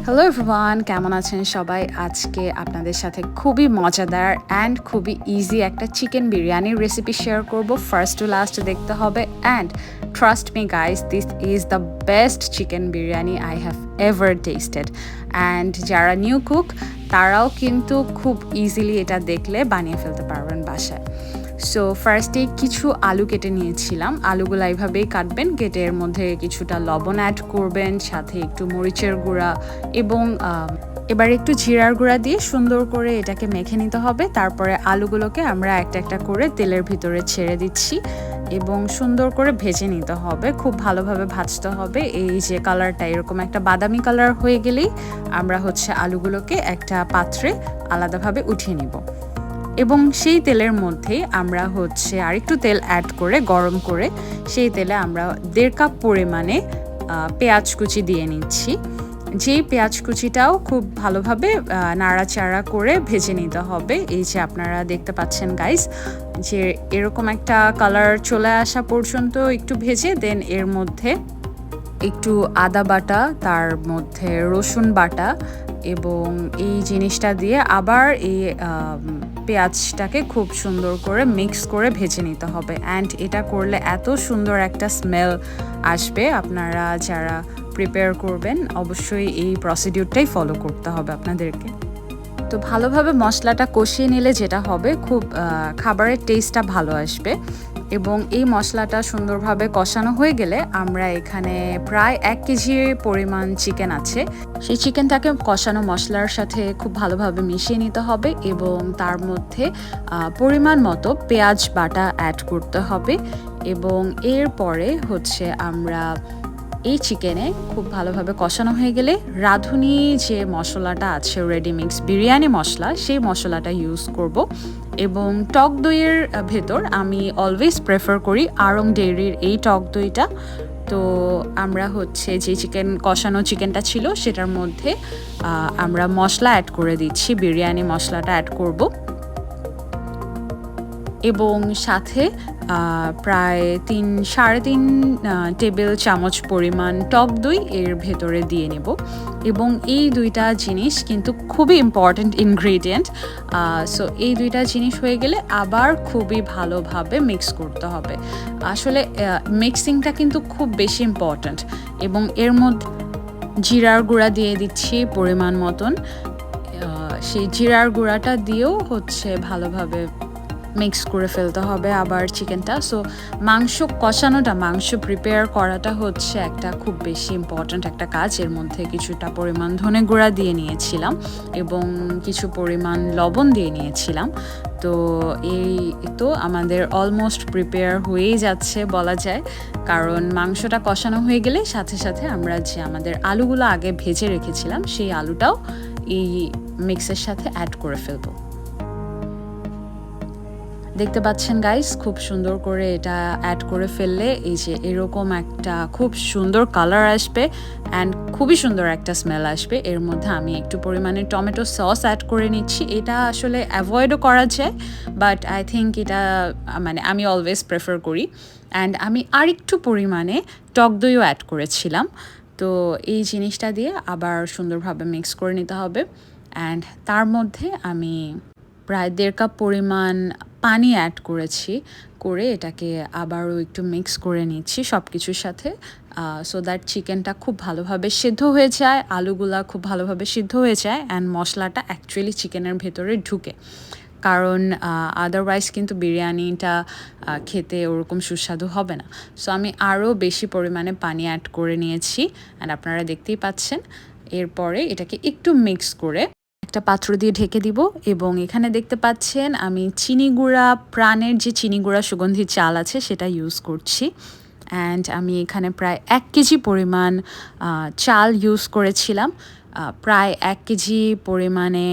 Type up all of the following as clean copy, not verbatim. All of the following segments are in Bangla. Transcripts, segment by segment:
হ্যালো এভরিওয়ান, কেমন আছেন সবাই? আজকে আপনাদের সাথে খুবই মজাদার অ্যান্ড খুবই ইজি একটা চিকেন বিরিয়ানির রেসিপি শেয়ার করব। ফার্স্ট টু লাস্ট দেখতে হবে and trust me guys, this is the best chicken biryani I have ever tasted. And যারা নিউ কুক তারাও কিন্তু খুব ইজিলি এটা দেখলে বানিয়ে ফেলতে পারবেন বাসায়। সো ফার্স্টে কিছু আলু কেটে নিয়েছিলাম। আলুগুলো এইভাবেই কাটবেন, কেটে এর মধ্যে কিছুটা লবণ অ্যাড করবেন, সাথে একটু মরিচের গুঁড়া এবং এবার একটু জিরার গুঁড়া দিয়ে সুন্দর করে এটাকে মেখে নিতে হবে। তারপরে আলুগুলোকে আমরা একটা একটা করে তেলের ভিতরে ছেড়ে দিচ্ছি এবং সুন্দর করে ভেজে নিতে হবে, খুব ভালোভাবে ভাজতে হবে। এই যে কালারটা এরকম একটা বাদামি কালার হয়ে গেলেই আমরা আলুগুলোকে একটা পাত্রে আলাদাভাবে উঠিয়ে নিব এবং সেই তেলের মধ্যেই আমরা আরেকটু তেল অ্যাড করে গরম করে সেই তেলে আমরা 1.5 কাপ পরিমাণে পেঁয়াজ কুচি দিয়ে নিচ্ছি। যেই পেঁয়াজ কুচিটাও খুব ভালোভাবে নাড়াচাড়া করে ভেজে নিতে হবে। এই যে আপনারা দেখতে পাচ্ছেন গাইস, যে এরকম একটা কালার চলে আসা পর্যন্ত একটু ভেজে দেন এর মধ্যে একটু আদা বাটা, তার মধ্যে রসুন বাটা এবং এই জিনিসটা দিয়ে আবার এই পেঁয়াজটাকে খুব সুন্দর করে মিক্স করে ভেজে নিতে হবে। অ্যান্ড এটা করলে এত সুন্দর একটা স্মেল আসবে, আপনারা যারা প্রিপেয়ার করবেন অবশ্যই এই প্রসিডিউরটাই ফলো করতে হবে আপনাদেরকে। তো ভালোভাবে মশলাটা কষিয়ে নিলে যেটা হবে, খুব খাবারের টেস্টটা ভালো আসবে। এবং এই মশলাটা সুন্দরভাবে কষানো হয়ে গেলে আমরা এখানে প্রায় 1 কেজি পরিমাণ চিকেন আছে, সেই চিকেনটাকে কষানো মশলার সাথে খুব ভালোভাবে মিশিয়ে নিতে হবে এবং তার মধ্যে পরিমাণ মতো পেঁয়াজ বাটা অ্যাড করতে হবে। এবং এরপরে আমরা এই চিকেনে খুব ভালোভাবে কষানো হয়ে গেলে রাঁধুনি যে মশলাটা আছে, রেডিমিক্স বিরিয়ানি মশলা, সেই মশলাটা ইউজ করব। এবং টক দইয়ের ভেতর আমি অলওয়েজ প্রেফার করি আড়ং ডেইরির এই টক দইটা। তো আমরা যে কষানো চিকেনটা ছিল সেটার মধ্যে আমরা মশলা অ্যাড করে দিচ্ছি, বিরিয়ানি মশলাটা অ্যাড করব এবং সাথে প্রায় 3-3.5 টেবিল চামচ পরিমাণ টক দই এর ভেতরে দিয়ে নেব। এবং এই দুইটা জিনিস কিন্তু খুবই ইম্পর্ট্যান্ট ইনগ্রেডিয়েন্ট। সো এই দুইটা জিনিস হয়ে গেলে আবার খুবই ভালোভাবে মিক্স করতে হবে। আসলে মিক্সিংটা কিন্তু খুব বেশি ইম্পর্ট্যান্ট। এবং এর মধ্যে জিরার গুঁড়া দিয়ে দিচ্ছি পরিমাণ মতন। সেই জিরার গুঁড়াটা দিয়েও ভালোভাবে মিক্স করে ফেলতে হবে আবার চিকেনটা। সো মাংস কষানোটা, মাংস প্রিপেয়ার করাটা একটা খুব বেশি ইম্পর্ট্যান্ট একটা কাজ। এর মধ্যে কিছুটা পরিমাণ ধনে গুঁড়া দিয়ে নিয়েছিলাম এবং কিছু পরিমাণ লবণ দিয়ে নিয়েছিলাম। তো এই তো আমাদের অলমোস্ট প্রিপেয়ার হয়েই যাচ্ছে বলা যায়, কারণ মাংসটা কষানো হয়ে গেলে সাথে সাথে আমরা যে আমাদের আলুগুলো আগে ভেজে রেখেছিলাম সেই আলুটাও এই মিক্সের সাথে অ্যাড করে ফেলবো। দেখতে পাচ্ছেন গাইস, খুব সুন্দর করে এটা অ্যাড করে ফেললে এই যে এরকম একটা খুব সুন্দর কালার আসবে অ্যান্ড খুবই সুন্দর একটা স্মেল আসবে। এর মধ্যে আমি একটু পরিমাণে টমেটো সস অ্যাড করে নিচ্ছি। এটা আসলে অ্যাভয়েডও করা যায়, বাট আই থিঙ্ক এটা আমি অলওয়েজ প্রেফার করি। অ্যান্ড আমি আরেকটু পরিমাণে টক দইও অ্যাড করেছিলাম। তো এই জিনিসটা দিয়ে আবার সুন্দরভাবে মিক্স করে নিতে হবে। অ্যান্ড তার মধ্যে আমি প্রায় 1.5 কাপ পরিমাণ পানি অ্যাড করে এটাকে আবারও একটু মিক্স করে নিচ্ছি সব কিছুর সাথে, সো দ্যাট চিকেনটা খুব ভালোভাবে সিদ্ধ হয়ে যায়, আলুগুলা খুব ভালোভাবে সিদ্ধ হয়ে যায় অ্যান্ড মশলাটা অ্যাকচুয়ালি চিকেনের ভেতরে ঢুকে। কারণ আদারওয়াইজ কিন্তু বিরিয়ানিটা খেতে ওরকম সুস্বাদু হবে না। সো আমি আরও বেশি পরিমাণে পানি অ্যাড করে নিয়েছি অ্যান্ড আপনারা দেখতেই পাচ্ছেন। এরপরে এটাকে একটু মিক্স করে একটা পাত্র দিয়ে ঢেকে দিব। এবং এখানে দেখতে পাচ্ছেন আমি চিনি গুঁড়া, প্রাণের যে চিনি গুঁড়া সুগন্ধি চাল আছে সেটা ইউজ করছি। অ্যান্ড আমি এখানে প্রায় 1 কেজি পরিমাণ চাল ইউজ করেছিলাম, প্রায় 1 কেজি পরিমাণে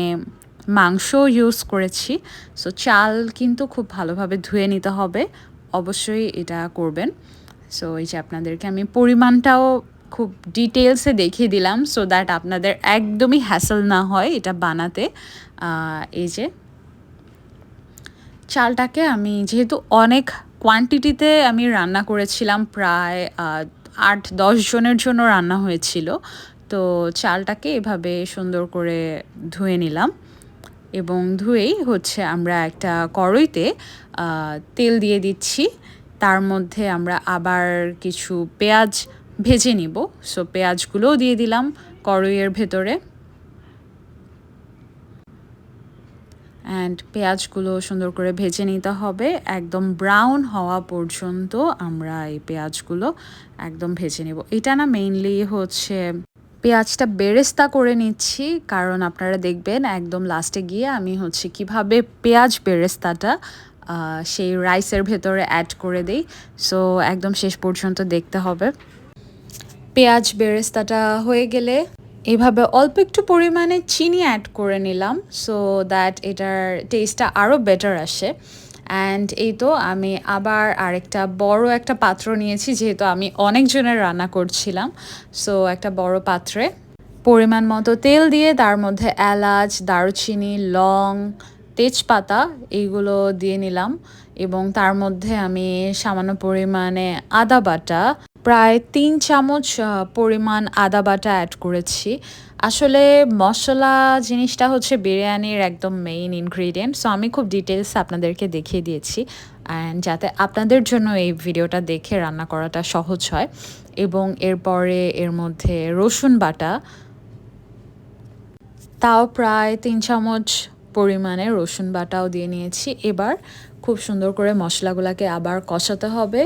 মাংস ইউজ করেছি। সো চাল কিন্তু খুব ভালোভাবে ধুয়ে নিতে হবে, অবশ্যই এটা করবেন। সো এই যে আপনাদেরকে আমি পরিমাণটাও খুব ডিটেলসে দেখিয়ে দিলাম, সো দ্যাট আপনাদের একদমই হ্যাসেল না হয় এটা বানাতে। এই যে চালটাকে আমি যেহেতু অনেক কোয়ান্টিটিতে আমি রান্না করেছিলাম, প্রায় 8-10 জনের জন্য রান্না হয়েছিল, তো চালটাকে এভাবে সুন্দর করে ধুয়ে নিলাম এবং ধুয়েই হচ্ছে আমরা একটা কড়াইতে তেল দিয়ে দিচ্ছি। তার মধ্যে আমরা আবার কিছু পেঁয়াজ ভেজে নিব। সো পেঁয়াজগুলোও দিয়ে দিলাম কড়াইয়ের ভেতরে। অ্যান্ড পেঁয়াজগুলো সুন্দর করে ভেজে নিতে হবে একদম ব্রাউন হওয়া পর্যন্ত। আমরা এই পেঁয়াজগুলো একদম ভেজে নেব। এটা না মেইনলি হচ্ছে পেঁয়াজটা বেরেস্তা করে নিচ্ছি, কারণ আপনারা দেখবেন একদম লাস্টে গিয়ে আমি হচ্ছে কিভাবে পেঁয়াজ বেরেস্তাটা সেই রাইসের ভেতরে অ্যাড করে দিই। সো একদম শেষ পর্যন্ত দেখতে হবে। পেঁয়াজ বেরেস্তাটা হয়ে গেলে এভাবে অল্প একটু পরিমাণে চিনি অ্যাড করে নিলাম, সো দ্যাট এটার টেস্টটা আরও বেটার আসে। অ্যান্ড এই তো আমি আবার আরেকটা বড় একটা পাত্র নিয়েছি, যেহেতু আমি অনেকজনের রান্না করছিলাম। সো একটা বড় পাত্রে পরিমাণ মতো তেল দিয়ে তার মধ্যে এলাচ, দারুচিনি, লং, তেজপাতা এইগুলো দিয়ে নিলাম এবং তার মধ্যে আমি সামান্য পরিমাণে আদা বাটা, প্রায় 3 চামচ পরিমাণ আদা বাটা অ্যাড করেছি। আসলে মশলা জিনিসটা হচ্ছে বিরিয়ানির একদম মেইন ইনগ্রিডিয়েন্ট। সো আমি খুব ডিটেলস আপনাদেরকে দেখিয়ে দিয়েছি অ্যান্ড যাতে আপনাদের জন্য এই ভিডিওটা দেখে রান্না করাটা সহজ হয়। এবং এরপরে এর মধ্যে রসুন বাটা, তাও প্রায় 3 চামচ পরিমাণে রসুন বাটাও দিয়ে নিয়েছি। এবার খুব সুন্দর করে মশলাগুলোকে আবার কষাতে হবে।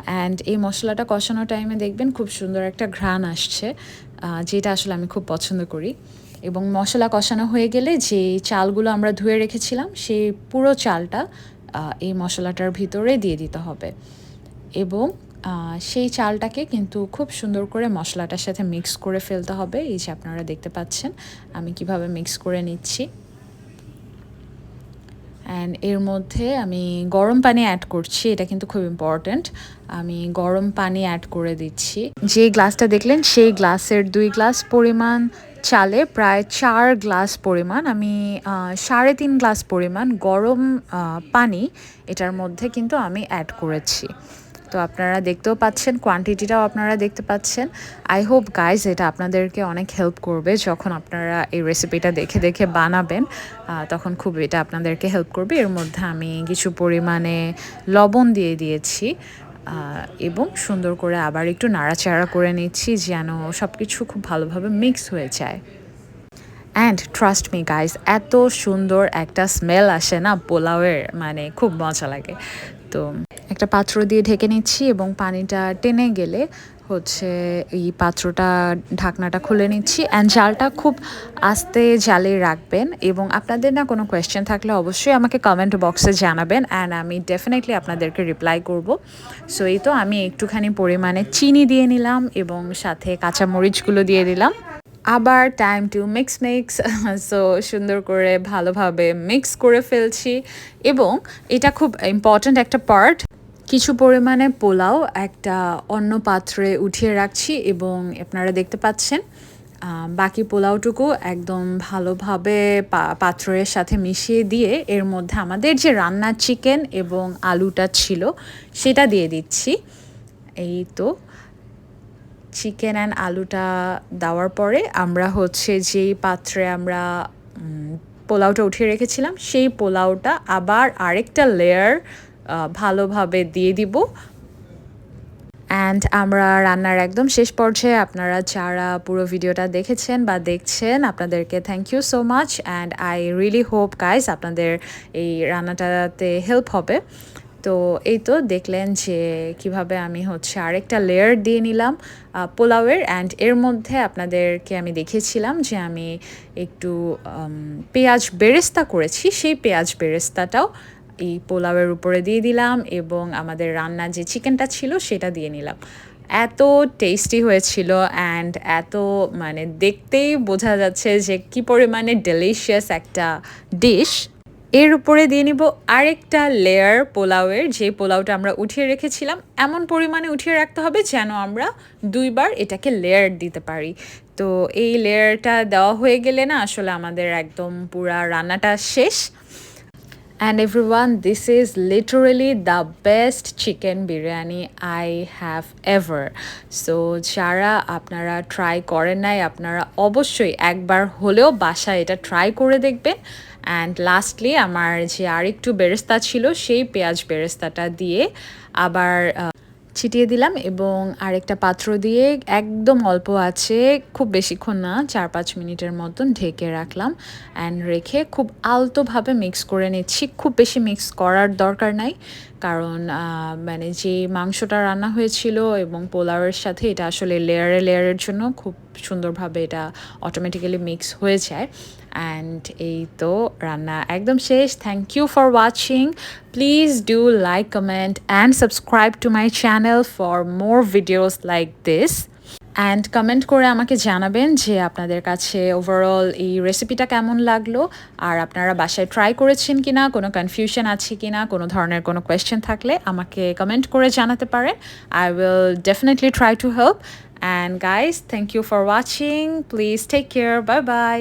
অ্যান্ড এই মশলাটা কষানোর টাইমে দেখবেন খুব সুন্দর একটা ঘ্রাণ আসছে, যেটা আসলে আমি খুব পছন্দ করি। এবং মশলা কষানো হয়ে গেলে যে চালগুলো আমরা ধুয়ে রেখেছিলাম সেই পুরো চালটা এই মশলাটার ভিতরে দিয়ে দিতে হবে এবং সেই চালটাকে কিন্তু খুব সুন্দর করে মশলাটার সাথে মিক্স করে ফেলতে হবে। এই যে আপনারা দেখতে পাচ্ছেন আমি কিভাবে মিক্স করে নিচ্ছি। অ্যান্ড এর মধ্যে আমি গরম পানি অ্যাড করছি, এটা কিন্তু খুব ইম্পর্ট্যান্ট। আমি গরম পানি অ্যাড করে দিচ্ছি। যে গ্লাসটা দেখলেন সেই গ্লাসের 2 গ্লাস পরিমাণ চালে প্রায় 4 গ্লাস পরিমাণ আমি 3.5 গ্লাস পরিমাণ গরম পানি এটার মধ্যে কিন্তু আমি অ্যাড করেছি। তো আপনারা দেখতেও পাচ্ছেন, কোয়ান্টিটিটাও আপনারা দেখতে পাচ্ছেন। আই হোপ গাইজ এটা আপনাদেরকে অনেক হেল্প করবে যখন আপনারা এই রেসিপিটা দেখে দেখে বানাবেন, তখন খুব এটা আপনাদেরকে হেল্প করবে। এর মধ্যে আমি কিছু পরিমাণে লবণ দিয়ে দিয়েছি এবং সুন্দর করে আবার একটু নাড়াচাড়া করে নিচ্ছি যেন সব কিছু খুব ভালোভাবে মিক্স হয়ে যায়। অ্যান্ড ট্রাস্ট মি গাইজ, এত সুন্দর একটা স্মেল আসে না পোলাওয়ের, মানে খুব মজা লাগে। তো একটা পাত্র দিয়ে ঢেকে নিচ্ছি এবং পানিটা টেনে গেলে হচ্ছে এই পাত্রটা ঢাকনাটা খুলে নিচ্ছি। অ্যান্ড জালটা খুব আস্তে জালে রাখবেন এবং আপনাদের না কোনো কোয়েশ্চেন থাকলে অবশ্যই আমাকে কমেন্ট বক্সে জানাবেন অ্যান্ড আমি ডেফিনেটলি আপনাদেরকে রিপ্লাই করব। সো এই তো আমি একটুখানি পরিমাণে চিনি দিয়ে নিলাম এবং সাথে কাঁচামরিচগুলো দিয়ে দিলাম। আবার টাইম টু মিক্স সো সুন্দর করে ভালোভাবে মিক্স করে ফেলছি এবং এটা খুব ইম্পর্ট্যান্ট একটা পার্ট। কিছু পরিমাণে পোলাও একটা অন্য পাত্রে উঠিয়ে রাখছি এবং আপনারা দেখতে পাচ্ছেন বাকি পোলাওটুকু একদম ভালোভাবে পাত্রের সাথে মিশিয়ে দিয়ে এর মধ্যে আমাদের যে রান্নার চিকেন এবং আলুটা ছিল সেটা দিয়ে দিচ্ছি। এই তো চিকেন অ্যান্ড আলুটা দেওয়ার পরে আমরা হচ্ছে যেই পাত্রে আমরা পোলাওটা উঠিয়ে রেখেছিলাম সেই পোলাওটা আবার আরেকটা লেয়ার ভালোভাবে দিয়ে দিব। অ্যান্ড আমরা রান্নার একদম শেষ পর্যায়ে, আপনারা যারা পুরো ভিডিওটা দেখেছেন বা দেখছেন আপনাদেরকে thank you so much and I really hope guys আপনাদের এই রান্নাটাতে হেল্প হবে। তো এই তো দেখলেন যে কিভাবে আমি হচ্ছে আরেকটা লেয়ার দিয়ে নিলাম পোলাওয়ের। অ্যান্ড এর মধ্যে আপনাদেরকে আমি দেখিয়েছিলাম যে আমি একটু পেঁয়াজ বেরেস্তা করেছি, সেই পেঁয়াজ বেরেস্তাটাও এই পোলাওয়ের উপরে দিয়ে দিলাম এবং আমাদের রান্না যে চিকেনটা ছিল সেটা দিয়ে নিলাম। এত টেস্টি হয়েছিল অ্যান্ড এত মানে দেখতেই বোঝা যাচ্ছে যে কি পরিমাণে ডেলিশিয়াস একটা ডিশ। এর উপরে দিয়ে নিব আরেকটা লেয়ার পোলাওয়ের, যে পোলাওটা আমরা উঠিয়ে রেখেছিলাম এমন পরিমাণে উঠিয়ে রাখতে হবে যেন আমরা 2 বার এটাকে লেয়ার দিতে পারি। তো এই লেয়ারটা দেওয়া হয়ে গেলে না আসলে আমাদের একদম পুরা রান্নাটা শেষ। And everyone, this is literally the best chicken biryani I have ever. So যারা আপনারা ট্রাই করেন নাই আপনারা অবশ্যই একবার হলেও বাসায় এটা ট্রাই করে দেখবেন। অ্যান্ড লাস্টলি আমার যে আরেকটু বেরেস্তা ছিল সেই পেঁয়াজ বেরেস্তাটা দিয়ে আবার ছিটিয়ে দিলাম এবং আরেকটা পাত্র দিয়ে একদম অল্প আছে, খুব বেশিক্ষণ না, 4-5 মিনিটের মতন ঢেকে রাখলাম অ্যান্ড রেখে খুব আলতোভাবে মিক্স করে নিচ্ছি। খুব বেশি মিক্স করার দরকার নাই, কারণ মানে যে মাংসটা রান্না হয়েছিল এবং পোলাওয়ের সাথে এটা আসলে লেয়ারের জন্য খুব সুন্দরভাবে এটা অটোমেটিক্যালি মিক্স হয়ে যায়। অ্যান্ড এই তো রান্না একদম শেষ। Thank you for watching. Please do like, comment and subscribe to my channel for more videos like this. And comment করে আমাকে জানাবেন যে আপনাদের কাছে ওভারঅল এই রেসিপিটা কেমন লাগলো, আর আপনারা বাসায় ট্রাই করেছেন কি না, কোনো কনফিউশন আছে কি না, কোনো ধরনের কোনো কোয়েশ্চেন থাকলে আমাকে কমেন্ট করে জানাতে পারেন। I will definitely try to help. And guys, thank you for watching. Please take care. Bye by.